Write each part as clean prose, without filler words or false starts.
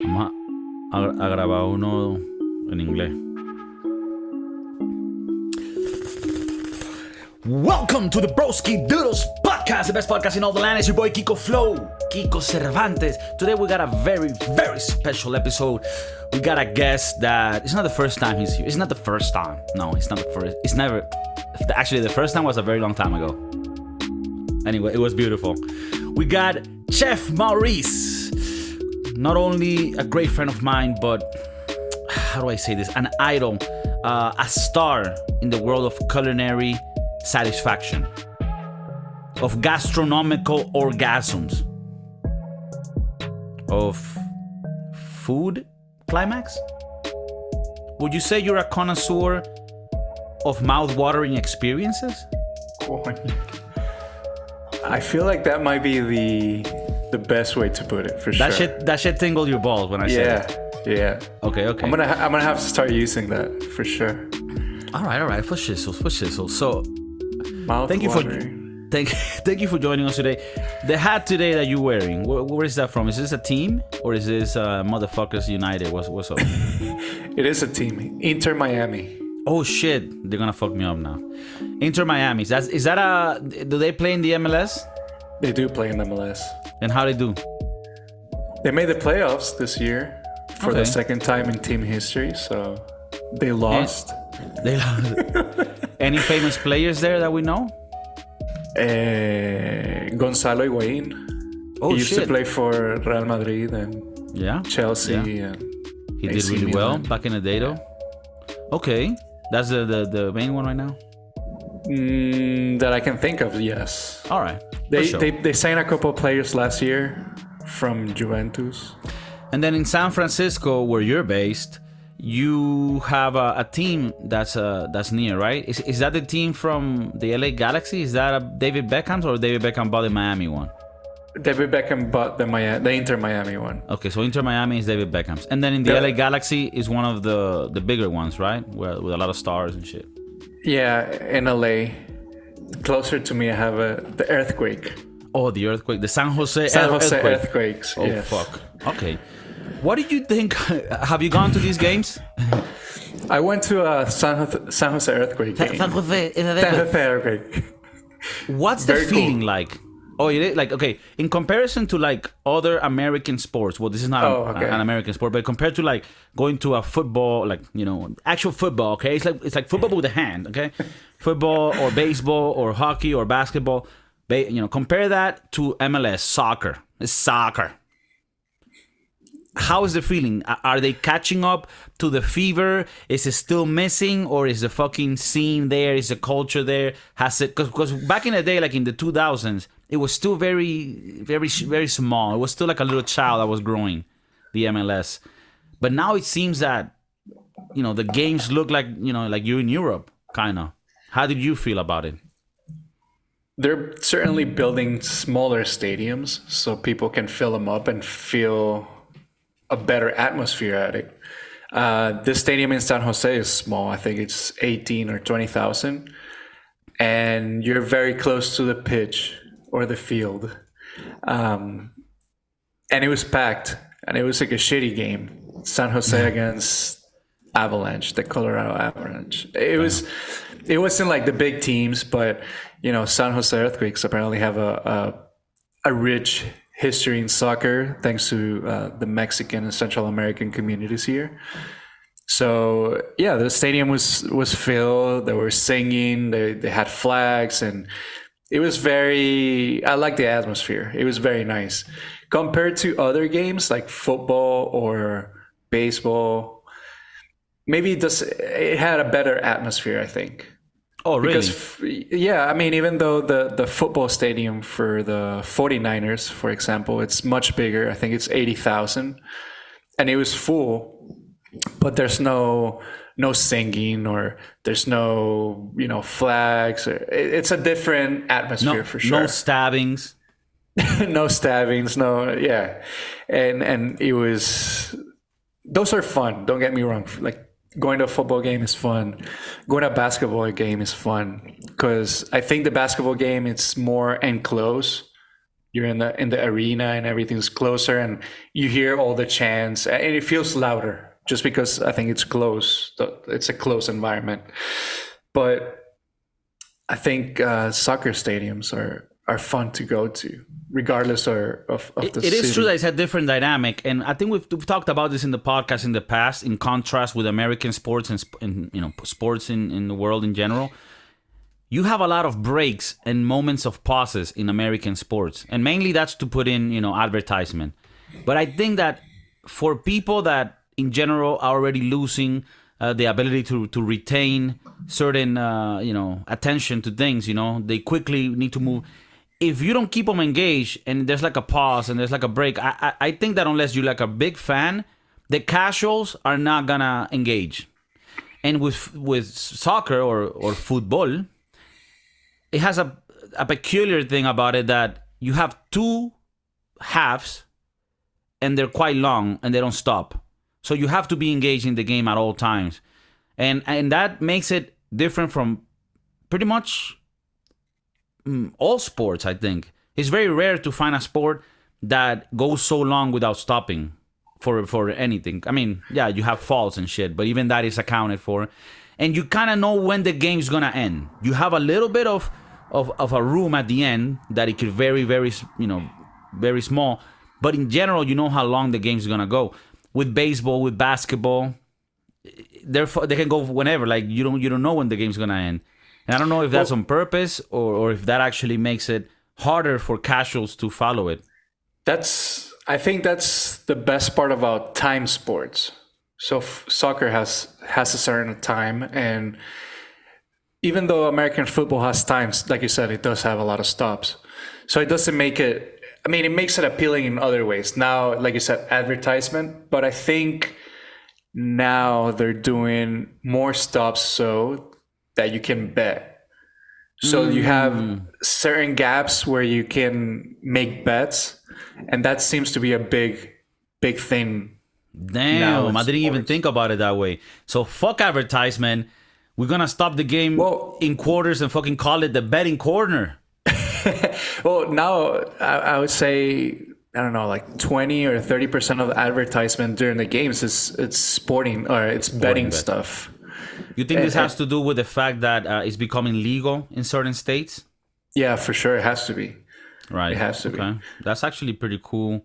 Vamos a grabar uno en inglés. Welcome to the Broski Doodles podcast, the best podcast in all the land. It's your boy Kiko Flow, Kiko Cervantes. Today we got a very, very special episode. We got a guest that it's not the first time he's here. It's not the first time. No, it's not the first. It's never. Actually, the first time was a very long time ago. Anyway, it was beautiful. We got Chef Maurice. Not only a great friend of mine, but how do I say this? An idol, a star in the world of culinary satisfaction, of gastronomical orgasms, of food climax. Would you say you're a connoisseur of mouth-watering experiences? I feel like that might be the best way to put it, for sure. That shit tingled your balls when I said it. Yeah. Okay. I'm gonna have to start using that for sure. All right. For shizzles. So, thank you for joining us today. The hat today that you're wearing, where is that from? Is this a team or is this Motherfuckers United? What's up? It is a team, Inter Miami. Oh shit, they're gonna fuck me up now. Inter Miami. Do they play in the MLS? They do play in MLS. And how they do? They made the playoffs this year for the second time in team history, so they lost. Any famous players there that we know? Gonzalo Higuain. Oh, he used to play for Real Madrid and Chelsea. Yeah. And he did really well back in the day, though. Okay, that's the main one right now. That I can think of, yes. All right. They signed a couple of players last year from Juventus. And then in San Francisco, where you're based, you have a team that's near, right? Is that the team from the LA Galaxy? Is that a David Beckham's or David Beckham bought the Miami one? David Beckham bought the Inter Miami one. Okay, so Inter Miami is David Beckham's. And then in the LA Galaxy is one of the bigger ones, right? With a lot of stars and shit. Yeah, in LA. Closer to me, I have the Earthquake. Oh, the Earthquake. The San Jose Earthquakes. Oh, yes. Fuck. Okay. What did you think? Have you gone to these games? I went to a San Jose Earthquake game. San Jose Earthquake. What's the feeling like? Oh, it is like, okay, in comparison to like other American sports, well, this is not an American sport, but compared to like going to a football, like, actual football, okay? It's like football with a hand, okay? Football or baseball or hockey or basketball, compare that to MLS, soccer. It's soccer. How is the feeling? Are they catching up to the fever? Is it still missing, or is the fucking scene there? Is the culture there? Has it? Because back in the day, like in the 2000s, it was still very, very, very small. It was still like a little child that was growing, the MLS. But now it seems that the games look like like you're in Europe, kind of. How did you feel about it? They're certainly building smaller stadiums so people can fill them up and feel a better atmosphere at it. This stadium in San Jose is small. I think it's 18 or 20,000. And you're very close to the pitch or the field. And it was packed. And it was like a shitty game. San Jose against Avalanche, the Colorado Avalanche. It wasn't like the big teams, but San Jose Earthquakes apparently have a rich history in soccer, thanks to the Mexican and Central American communities here. So yeah, the stadium was filled. They were singing. They had flags, and it was I like the atmosphere. It was very nice compared to other games like football or baseball. Maybe it had a better atmosphere, I think. Oh, really? Because, I mean, even though the football stadium for the 49ers, for example, it's much bigger. I think it's 80,000. And it was full, but there's no singing or there's no, flags. It's a different atmosphere for sure. No stabbings. No stabbings, And it was... Those are fun, don't get me wrong. Like, going to a football game is fun. Going to a basketball game is fun because I think the basketball game it's more enclosed you're in the arena and everything's closer, and you hear all the chants, and it feels louder just because I think it's close. It's a close environment. But I think soccer stadiums are fun to go to, regardless of the It is city. true that it's a different dynamic, and I think we've talked about this in the podcast in the past. In contrast with American sports and sports in the world in general, you have a lot of breaks and moments of pauses in American sports, and mainly that's to put in advertisement. But I think that for people that in general are already losing the ability to retain certain attention to things, they quickly need to move. If you don't keep them engaged and there's like a pause and there's like a break, I think that unless you're like a big fan, the casuals are not gonna engage. And with soccer or football, it has a peculiar thing about it that you have two halves and they're quite long and they don't stop. So you have to be engaged in the game at all times. And that makes it different from pretty much all sports, I think. It's very rare to find a sport that goes so long without stopping for anything. I mean, yeah, you have faults and shit, but even that is accounted for. And you kind of know when the game's gonna end. You have a little bit of a room at the end that it could very, very, very small. But in general, you know how long the game's gonna go. With baseball, with basketball, they can go whenever. Like you don't know when the game's gonna end. And I don't know if that's on purpose or if that actually makes it harder for casuals to follow it. I think that's the best part about time sports. So soccer has a certain time, and even though American football has times, like you said, it does have a lot of stops. So it doesn't make it. I mean, it makes it appealing in other ways. Now, like you said, advertisement. But I think now they're doing more stops so that you can bet. So you have certain gaps where you can make bets, and that seems to be a big thing. Damn, I didn't even think about it that way. So fuck advertisement. We're gonna stop the game in quarters and fucking call it the betting corner. Well, now I would say, I don't know, like 20 or 30% of the advertisement during the games it's sporting or it's betting stuff. You think this has to do with the fact that it's becoming legal in certain states? Yeah, for sure. It has to be. Right. It has to be. That's actually pretty cool.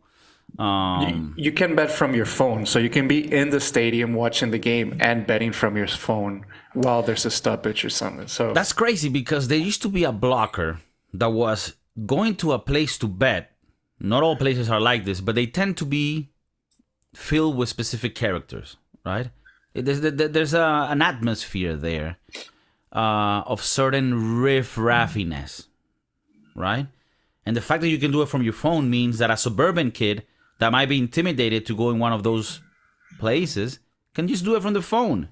You can bet from your phone. So you can be in the stadium watching the game and betting from your phone while there's a stoppage or something. So that's crazy because there used to be a blocker that was going to a place to bet. Not all places are like this, but they tend to be filled with specific characters, right? There's an atmosphere there of certain riff-raffiness, right? And the fact that you can do it from your phone means that a suburban kid that might be intimidated to go in one of those places can just do it from the phone.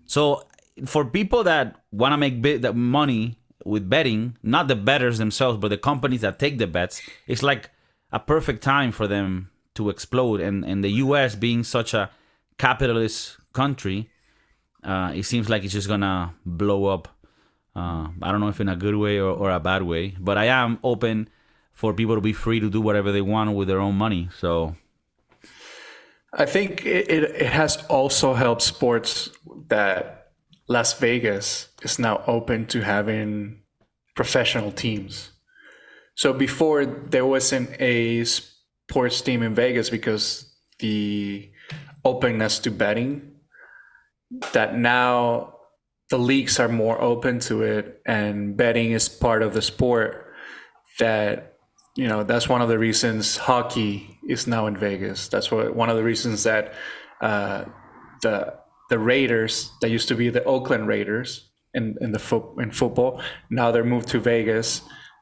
So for people that want to make that money with betting, not the bettors themselves, but the companies that take the bets, it's like a perfect time for them to explode. And the US being such a capitalist country, it seems like it's just gonna blow up. I don't know if in a good way or a bad way, but I am open for people to be free to do whatever they want with their own money. So I think it has also helped sports that Las Vegas is now open to having professional teams. So before there wasn't a sports team in Vegas because the openness to betting, that now the leagues are more open to it and betting is part of the sport. That, that's one of the reasons hockey is now in Vegas. That's one of the reasons that the Raiders, that used to be the Oakland Raiders in football, now they're moved to Vegas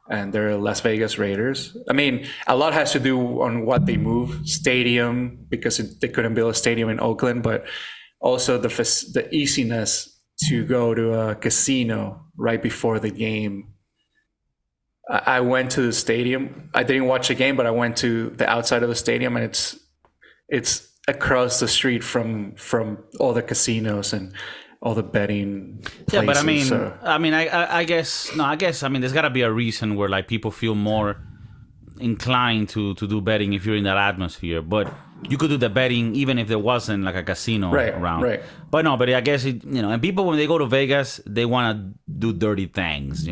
and they're Las Vegas Raiders. I mean, a lot has to do on what they move, stadium, because they couldn't build a stadium in Oakland, but also the easiness to go to a casino right before the game. I went to the stadium. I didn't watch the game, but I went to the outside of the stadium, and it's across the street from all the casinos and all the betting places. Yeah, but I guess there's got to be a reason where like people feel more inclined to do betting if you're in that atmosphere. But you could do the betting even if there wasn't like a casino around. Right. But no, but I guess and people when they go to Vegas, they want to do dirty things.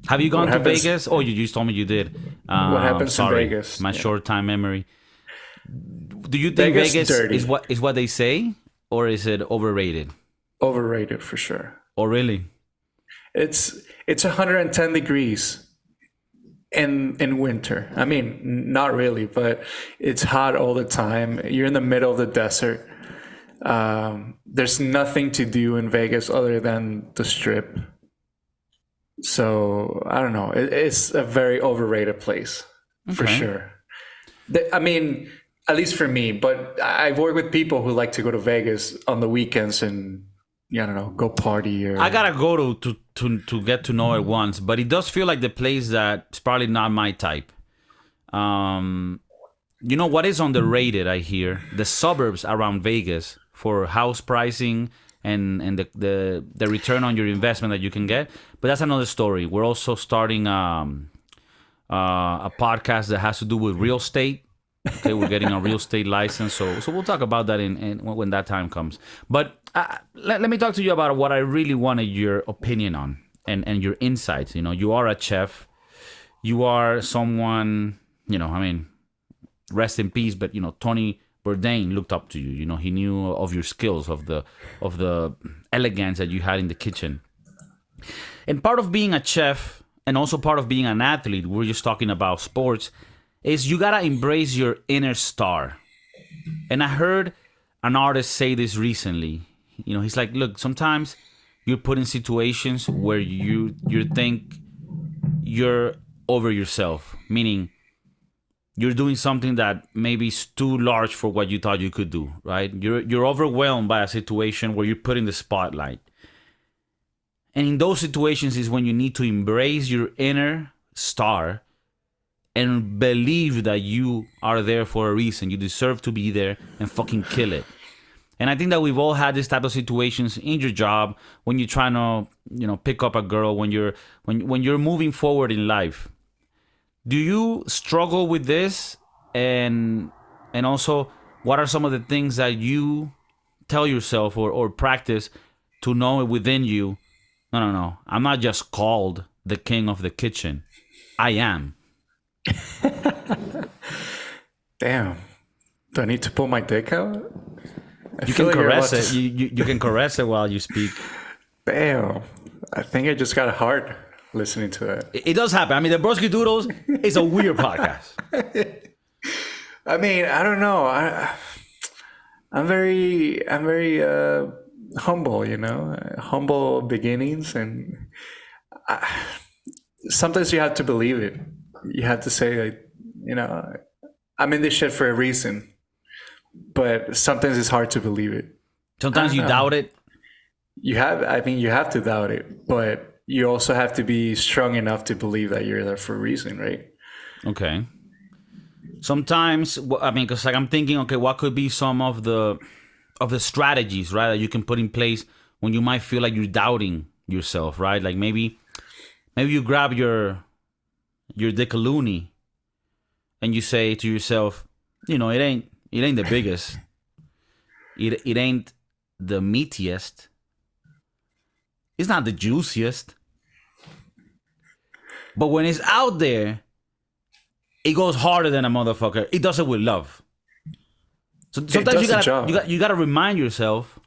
Have you gone to Vegas? Oh, you just told me you did. What happens in sorry, Vegas? My short time memory. Do you think Vegas is what they say, or is it overrated? Overrated for sure. Oh, really? It's 110 degrees in winter. I mean, not really, but it's hot all the time. You're in the middle of the desert. There's nothing to do in Vegas other than the strip. So I don't know. It's a very overrated place for sure. I mean, at least for me. But I've worked with people who like to go to Vegas on the weekends and I don't know, go party. Or... I gotta go to get to know it once, but it does feel like the place that's probably not my type. What is underrated? I hear the suburbs around Vegas for house pricing and the return on your investment that you can get. But that's another story. We're also starting a podcast that has to do with real estate. Okay, we're getting a real estate license, so we'll talk about that when that time comes. But let me talk to you about what I really wanted your opinion on and your insights. You are a chef. You are someone, I mean, rest in peace, but Tony Bourdain looked up to you. He knew of your skills, of the elegance that you had in the kitchen. And part of being a chef and also part of being an athlete, we're just talking about sports, is you gotta embrace your inner star. And I heard an artist say this recently. He's like, look, sometimes you're put in situations where you think you're over yourself, meaning you're doing something that maybe is too large for what you thought you could do, right? You're overwhelmed by a situation where you're put in the spotlight. And in those situations is when you need to embrace your inner star and believe that you are there for a reason. You deserve to be there and fucking kill it. And I think that we've all had this type of situations in your job when you're trying to, pick up a girl, when you're moving forward in life. Do you struggle with this? And also, what are some of the things that you tell yourself or practice to know within you? No. I'm not just called the king of the kitchen. I am. Damn. Do I need to pull my dick out? You can caress it. You can caress it while you speak. Damn. I think I just got hard listening to it. It does happen. I mean, the Broski Doodles is a weird podcast. I mean, I don't know. I'm very humble, humble beginnings, and sometimes you have to believe it. You have to say, like, I'm in this shit for a reason. But sometimes it's hard to believe it. Sometimes you doubt it. You have to doubt it, but you also have to be strong enough to believe that you're there for a reason, right? Okay. Sometimes, because I'm thinking, okay, what could be some of the strategies, right, that you can put in place when you might feel like you're doubting yourself, right? Like maybe you grab your Dickaloonie and you say to yourself, it ain't the biggest. It ain't the meatiest. It's not the juiciest. But when it's out there, it goes harder than a motherfucker. It does it with love. So sometimes you gotta remind yourself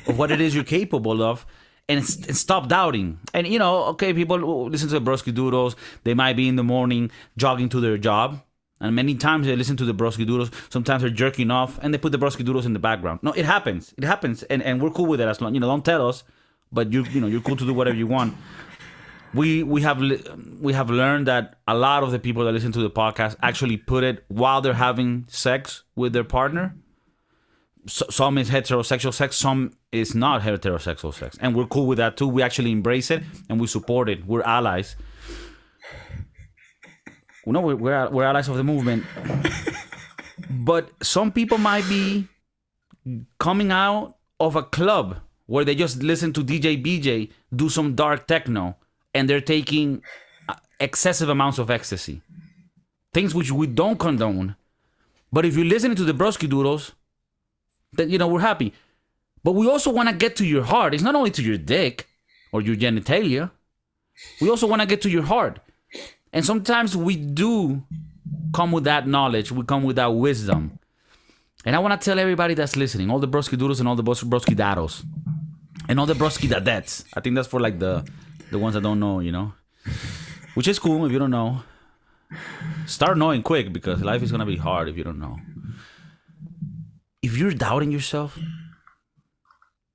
of what it is you're capable of and stop doubting. And okay, people who listen to the Broski Doodles, they might be in the morning jogging to their job. And many times they listen to the Broski Doodles. Sometimes they're jerking off and they put the Broski Doodles in the background. No, it happens. It happens. And we're cool with it as long, don't tell us, but you're cool to do whatever you want. We have learned that a lot of the people that listen to the podcast actually put it while they're having sex with their partner. So, some is heterosexual sex, some is not heterosexual sex. And we're cool with that too. We actually embrace it and we support it. We're allies. We're allies of the movement. But some people might be coming out of a club where they just listen to DJ BJ do some dark techno and they're taking excessive amounts of ecstasy. things which we don't condone. But if you're listening to the Broski Doodles, then, we're happy. But we also want to get to your heart. It's not only to your dick or your genitalia. We also want to get to your heart. And sometimes we do come with that knowledge. We come with that wisdom. And I want to tell everybody that's listening, all the Broski Doodles and all the Broski Dados, and all the Broski Dadettes. I think that's for like the ones that don't know, Which is cool if you don't know. Start knowing quick, because life is going to be hard if you don't know. If you're doubting yourself,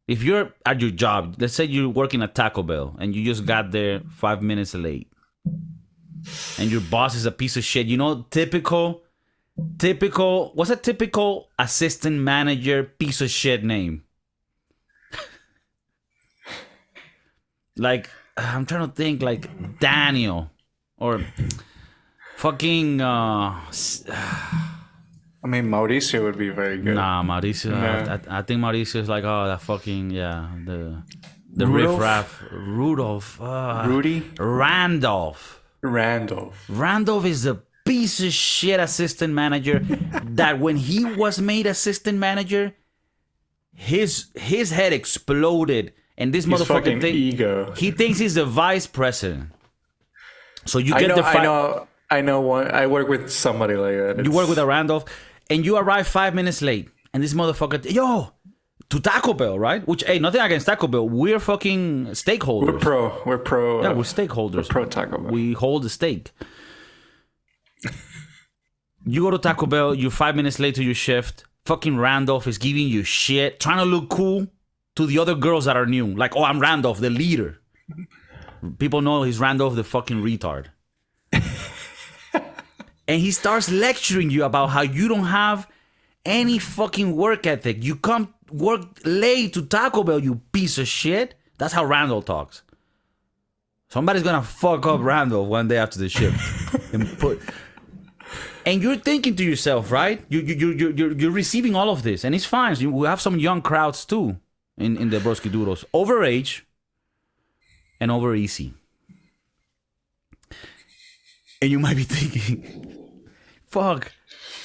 if you're at your job, let's say you're working at Taco Bell and you just got there 5 minutes late, and your boss is a piece of shit, typical, what's a typical assistant manager piece of shit name? Like, I'm trying to think, like Daniel or fucking I mean, Mauricio would be very good. Nah, Mauricio. Yeah. I think Mauricio is like, that fucking, the Rudolph? riff-raff. Rudolph. Rudy? Randolph is a piece of shit assistant manager that when he was made assistant manager, his head exploded. And this motherfucker ego. He thinks he's the vice president. So you get I know one. I work with somebody like that. You work with a Randolph, and you arrive 5 minutes late, and this motherfucker, to Taco Bell, right? Which, hey, nothing against Taco Bell. We're fucking stakeholders. We're pro. Yeah, we're stakeholders. We're pro Taco Bell. We hold the stake. You go to Taco Bell, you're 5 minutes late to your shift. Fucking Randolph is giving you shit, trying to look cool to the other girls that are new. Like, I'm Randolph, the leader. People know he's Randolph, the fucking retard. And he starts lecturing you about how you don't have any fucking work ethic. You come work late to Taco Bell, you piece of shit. That's how Randolph talks. Somebody's gonna fuck up Randolph one day after the shift. And you're thinking to yourself, right? You're receiving all of this, and it's fine. We have some young crowds too in the Broski Doodles, overage and over easy. And you might be thinking, fuck,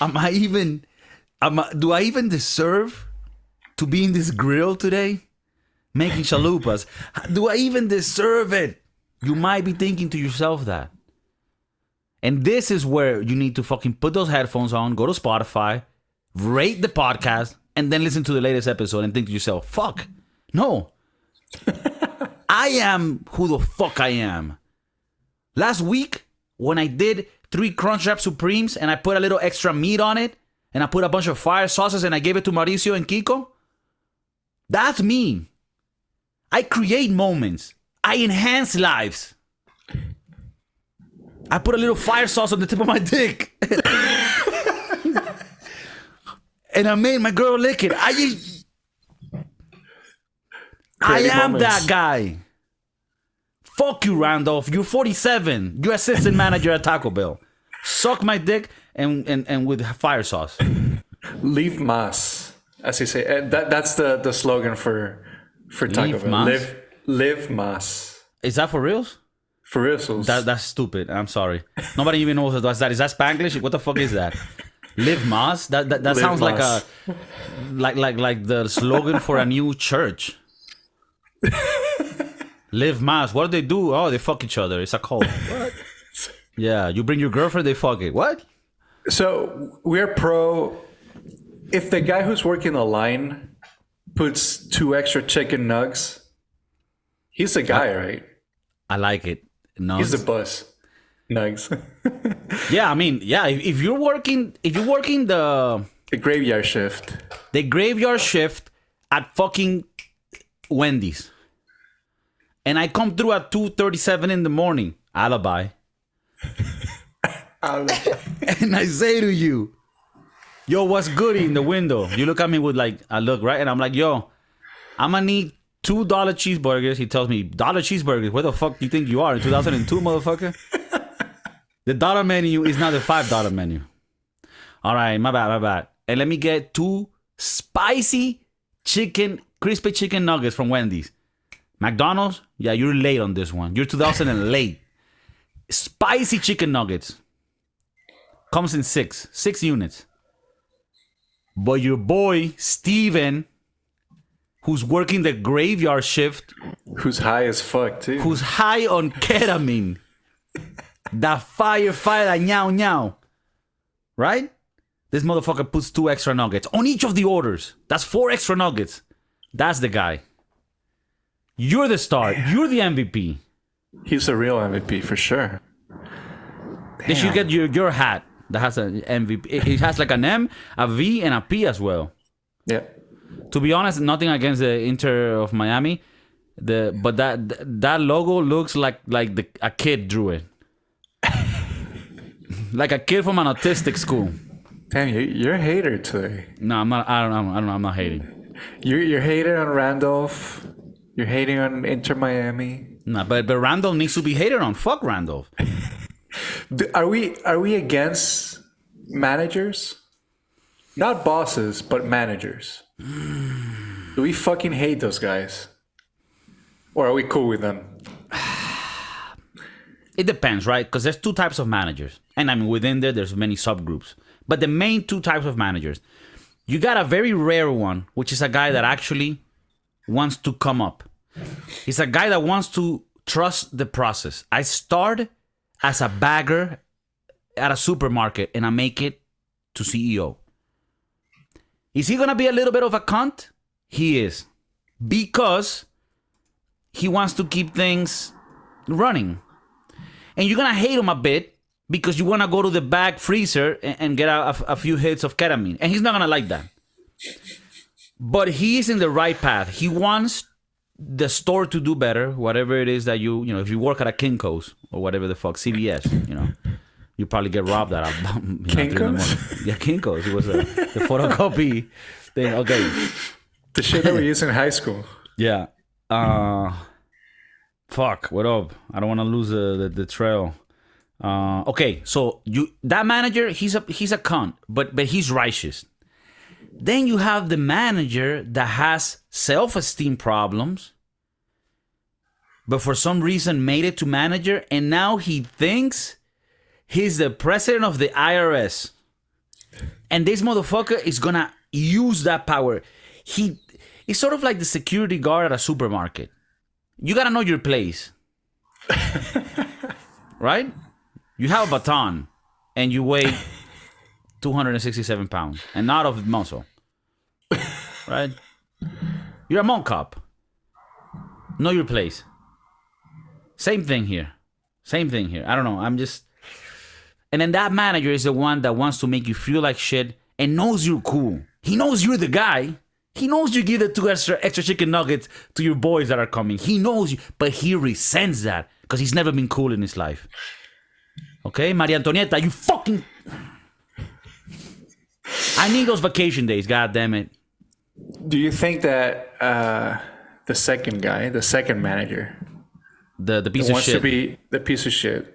do I even deserve to be in this grill today making chalupas? Do I even deserve it? You might be thinking to yourself that. And this is where you need to fucking put those headphones on, go to Spotify, rate the podcast, and then listen to the latest episode and think to yourself, fuck, no. I am who the fuck I am. Last week, when I did 3 Crunchwrap Supremes and I put a little extra meat on it and I put a bunch of fire sauces and I gave it to Mauricio and Kiko, that's me. I create moments. I enhance lives. I put a little fire sauce on the tip of my dick. And I made my girl lick it. I am that guy. Fuck you, Randolph. You're 47. You're assistant manager at Taco Bell. Suck my dick and with fire sauce. Leave mas, as you say. That's the slogan for Taco Bell. Live mas. Is that for reals? For reals. That's stupid. I'm sorry. Nobody even knows what that is. That Spanglish? What the fuck is that? Live mas? That sounds mas. like the slogan for a new church. Live mas. What do they do? Oh, they fuck each other. It's a cult. What? Yeah, you bring your girlfriend, they fuck it. What? So we're pro. If the guy who's working the line puts 2 extra chicken nugs, he's the guy, right? I like it. Nugs. He's the boss. Nugs. Yeah, I mean, yeah. If you're working the graveyard shift, at fucking Wendy's, and I come through at 2:37 in the morning, alibi. And I say to you, yo, what's good in the window? You look at me with like a look, right? And I'm like, yo, I'm gonna need $2 cheeseburgers. He tells me, $1 cheeseburgers? Where the fuck do you think you are? In 2002, motherfucker? The dollar menu is not the $5 menu. All right, my bad. And let me get 2 spicy crispy chicken nuggets from Wendy's. McDonald's, yeah, you're late on this one. You're 2000 and late. Spicy chicken nuggets. Comes in six units. But your boy, Steven, who's working the graveyard shift, Who's high as fuck, too. who's high on ketamine, that fire, that nyao. Right? This motherfucker puts 2 extra nuggets on each of the orders. That's 4 extra nuggets. That's the guy. You're the star. You're the MVP. He's a real MVP for sure. They should get your hat that has an MVP. It has like an M, a V, and a P as well. Yeah. To be honest, nothing against the Inter of Miami, but that logo looks like a kid drew it, like a kid from an autistic school. Damn, you're a hater today. No, I'm not. I don't know. I'm not hating. You're hating on Randolph. You're hating on Inter Miami. No, but Randolph needs to be hated on. Fuck Randolph. Are we against managers? Not bosses, but managers. Do we fucking hate those guys? Or are we cool with them? It depends, right? Because there's 2 types of managers. And I mean, within there's many subgroups. But the main 2 types of managers. You got a very rare one, which is a guy that actually wants to come up. He's a guy that wants to trust the process. I start as a bagger at a supermarket and I make it to CEO. Is he going to be a little bit of a cunt? He is. Because he wants to keep things running. And you're going to hate him a bit because you want to go to the back freezer and get a few hits of ketamine. And he's not going to like that. But he is in the right path. He wants the store to do better, whatever it is that you know, if you work at a Kinko's or whatever the fuck, CVS, you know, you probably get robbed at Kinko's? Yeah, Kinko's. It was the photocopy thing. Okay. The shit that we used in high school. Yeah. Fuck, what up? I don't want to lose the trail. Okay, so that manager, he's a cunt, but he's righteous. Then you have the manager that has self-esteem problems, but for some reason made it to manager, and now he thinks he's the president of the IRS. And this motherfucker is gonna use that power. He's sort of like the security guard at a supermarket. You gotta know your place. Right? You have a baton and you weigh 267 pounds and not of muscle. Right? You're a monk cop. Know your place. Same thing here. I don't know. I'm just... And then that manager is the one that wants to make you feel like shit and knows you're cool. He knows you're the guy. He knows you give the 2 extra chicken nuggets to your boys that are coming. He knows you, but he resents that because he's never been cool in his life. Okay, Maria Antonieta, you fucking... I need those vacation days, god damn it. Do you think that the second manager, the piece of wants shit, to be the piece of shit,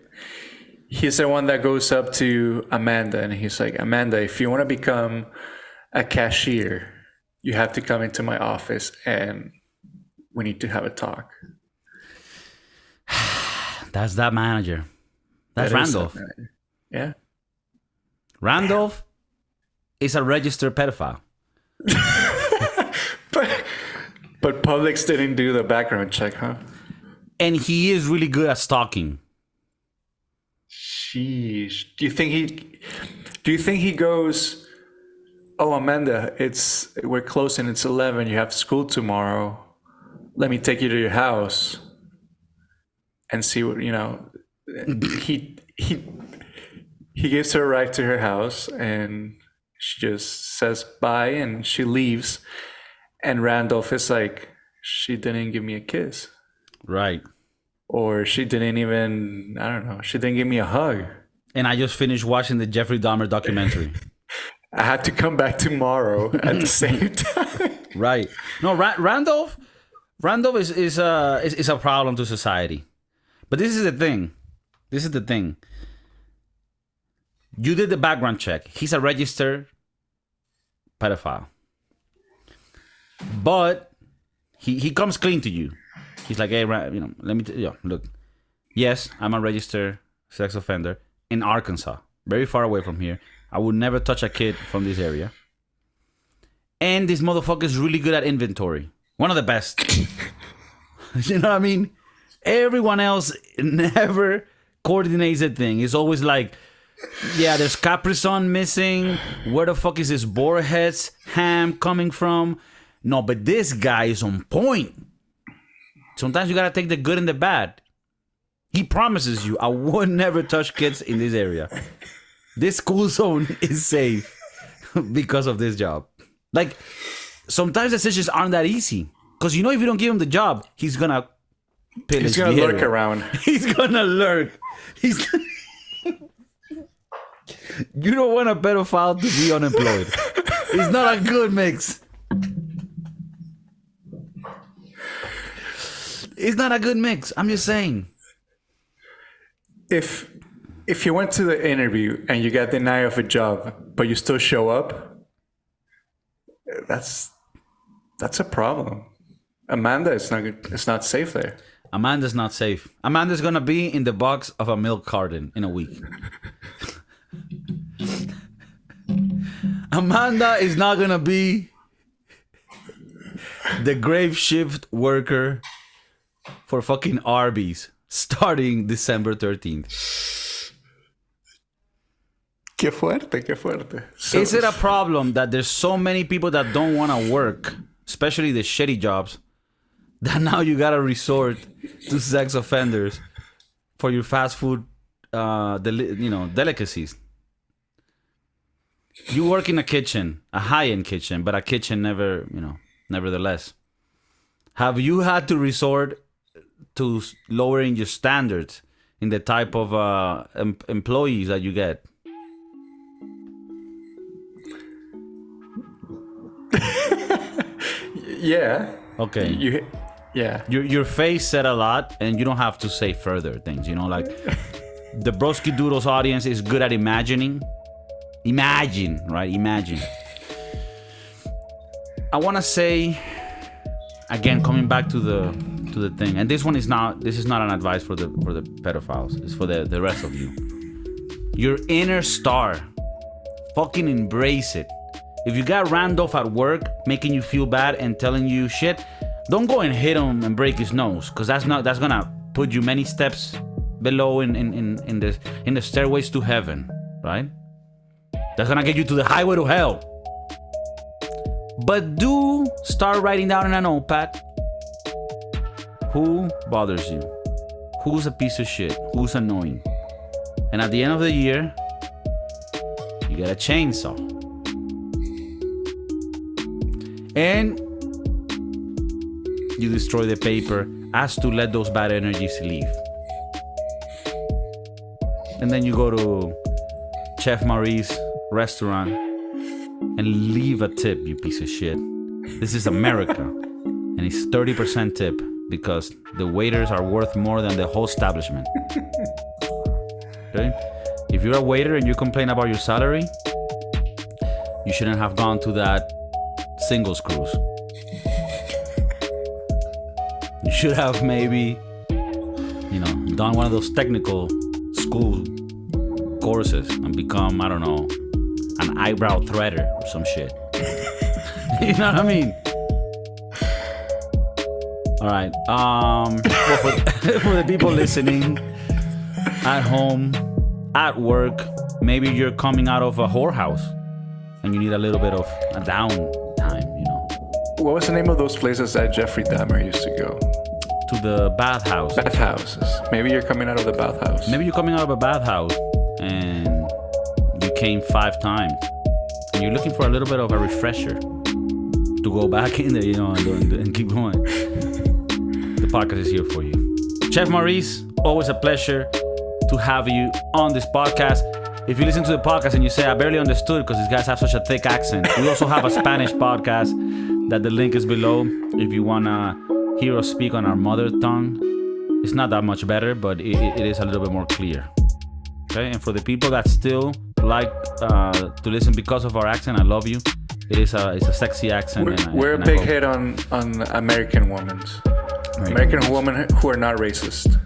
he's the one that goes up to Amanda and he's like, Amanda, if you want to become a cashier, you have to come into my office and we need to have a talk. That's that manager. That's Randolph. Yeah. Randolph is a registered pedophile. But Publix didn't do the background check, huh? And he is really good at stalking. Sheesh. Do you think he goes, oh, Amanda, we're closing, it's 11, you have school tomorrow. Let me take you to your house and see what, you know, he gives her a ride to her house and she just says bye and she leaves. And Randolph is like, she didn't give me a kiss. Right. Or she didn't even, I don't know, she didn't give me a hug. And I just finished watching the Jeffrey Dahmer documentary. I had to come back tomorrow at the same time. Right. No, Randolph is a problem to society. But this is the thing. You did the background check. He's a registered pedophile. But he comes clean to you. He's like, hey, let me look. Yes, I'm a registered sex offender in Arkansas. very far away from here. I would never touch a kid from this area. And this motherfucker is really good at inventory. One of the best. You know what I mean? Everyone else never coordinates a thing. It's always like, yeah, there's Capri Sun missing. Where the fuck is this Boarhead's ham coming from? No, but this guy is on point. Sometimes you gotta take the good and the bad. He promises you, I would never touch kids in this area. This school zone is safe because of this job. Like, sometimes decisions aren't that easy. Because you know if you don't give him the job, he's gonna pillage. He's gonna lurk around. He's gonna lurk. You don't want a pedophile to be unemployed. It's not a good mix. It's not a good mix. I'm just saying. If you went to the interview and you got denied of a job, but you still show up, that's a problem. Amanda, it's not safe there. Amanda's not safe. Amanda's gonna be in the box of a milk carton in a week. Amanda is not gonna be the grave shift worker for fucking Arby's starting December 13th. Qué fuerte, qué fuerte. So, is it a problem that there's so many people that don't want to work, especially the shitty jobs, that now you gotta resort to sex offenders for your fast food, delicacies? You work in a kitchen, a high-end kitchen, but a kitchen nevertheless. Have you had to resort to lowering your standards in the type of employees that you get? Yeah. Okay. Yeah. Your face said a lot, and you don't have to say further things. Like the Broski Doodles audience is good at imagining. Imagine, right? Imagine. I want to say again, coming back to the thing, and this is not an advice for the pedophiles. It's for the rest of you. Your inner star, fucking embrace it. If you got Randolph at work making you feel bad and telling you shit, don't go and hit him and break his nose, because that's gonna put you many steps below in the stairways to heaven, right? That's gonna get you to the highway to hell. But do start writing down in a notepad who bothers you, who's a piece of shit, who's annoying, and at the end of the year, you get a chainsaw. And you destroy the paper as to let those bad energies leave. And then you go to Chef Maurice restaurant and leave a tip, you piece of shit. This is America. And it's 30% tip because the waiters are worth more than the whole establishment. Okay? If you're a waiter and you complain about your salary, you shouldn't have gone to that singles cruise. You should have maybe, done one of those technical school courses and become, I don't know, an eyebrow threader or some shit. You know what I mean? All right. Well, for the people listening at home, at work, maybe you're coming out of a whorehouse and you need a little bit of a downtime, What was the name of those places that Jeffrey Dahmer used to go? To the bathhouse. Bathhouses. Maybe you're coming out of the bathhouse. Maybe you're coming out of a bathhouse and you came 5 times and you're looking for a little bit of a refresher to go back in there, and keep going. The podcast is here for you. Chef Maurice, always a pleasure to have you on this podcast. If you listen to the podcast and you say, I barely understood because these guys have such a thick accent, we also have a Spanish podcast that the link is below. If you want to hear us speak on our mother tongue, it's not that much better, but it is a little bit more clear. Okay, and for the people that still like to listen because of our accent, I love you. It's a sexy accent. We're a big hit on American women. American women who are not racist.